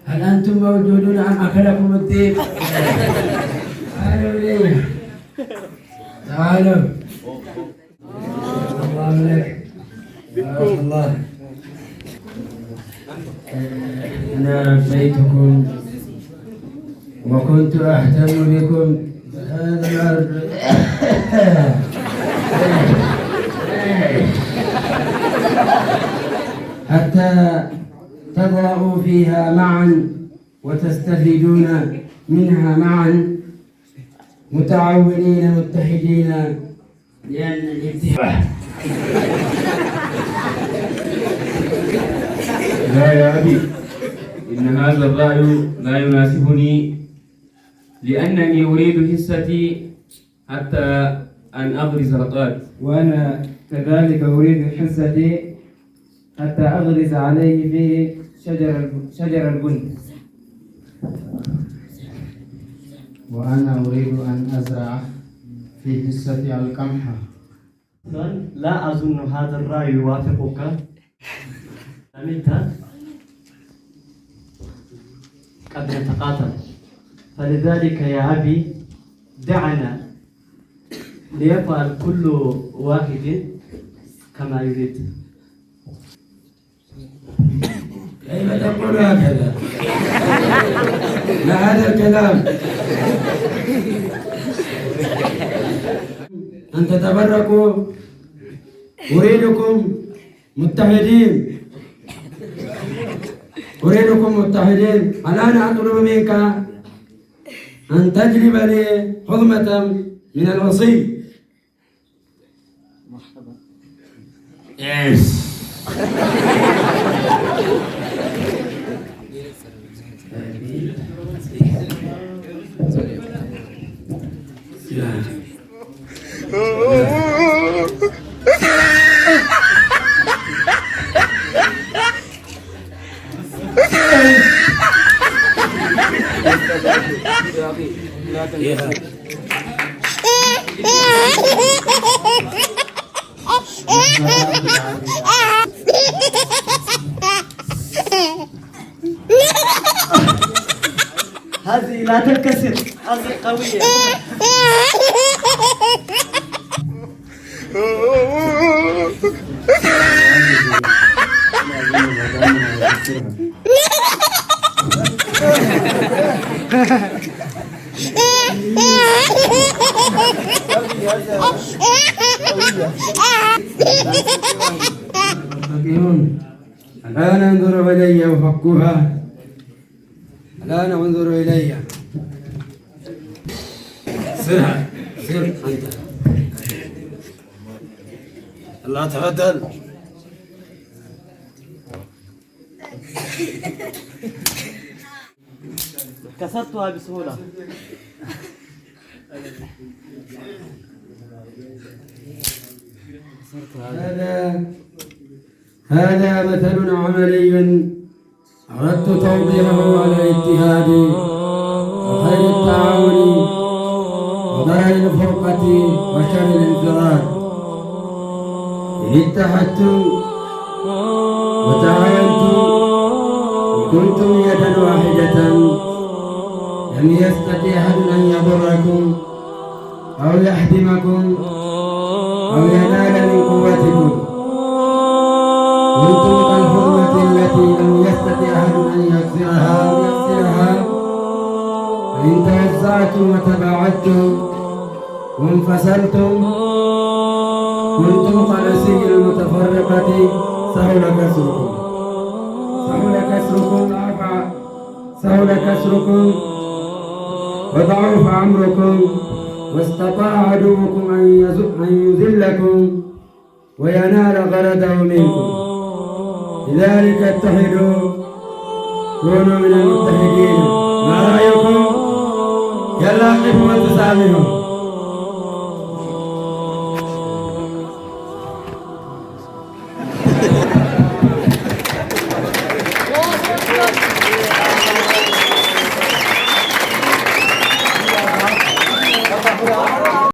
هل أنتم موجودون أم أكلكم الذئب؟ تعالوا إلي، تعالوا. الله لك، بارك الله. أنا بيتكم وكنت أهتم بكم هذا الأرض حتى تضرأوا فيها معا وتستفيدون منها معا متعاونين متحدين، لأن الاتحاد. لا يا أبي، إن هذا الرأي لا يناسبني، لأنني أريد حصتي حتى أن أغرس رطات. وأنا كذلك أريد حصتي حتى أغرس عليه فيه شجر البن. وأنا أريد أن أزرع في حصتي القمح. لا أظن هذا الرأي يوافقك. أنت قد نتقاتل، فلذلك يا أبي دعنا ليفعل كل واحد كما يريد. كيف تقول هكذا؟ ما هذا الكلام؟ أن تتبركوا، أريدكم متحدين، أريدكم متحدين. الآن أطلب منك أن تجلب لي حظمة من الوصي. مرحبا. هذه لا تنكسر، هذه قوية. الآن انظروا إلي وفكوها. الآن انظروا إلي. سرها، سر أنت. الله تفضل. كسرتها بسهولة. هذا مثل عملي أردت توضيحه على الاتحاد وخير التعاون وضرر الفرقة وشر الانفراد. إن اتحدتم وتعاونتم وكنتم يدا واحدة لم يستطيع أحد أن يضركم أو يحدمكم أو ينال من قوتكم. كنتم كالحرمة التي لم يستطع أحد أن يكسرها. فإن توسعتم وتباعدتم وانفصلتم كنتم كالأسير المتفرقة سهل كسركم وضعف أمركم واستطاع عدوكم أن يذلكم وينال غرضه منكم. لذلك اتحدوا، كونوا من المتحدين. ما رأيكم؟ يلا قفوا وتسامحوا.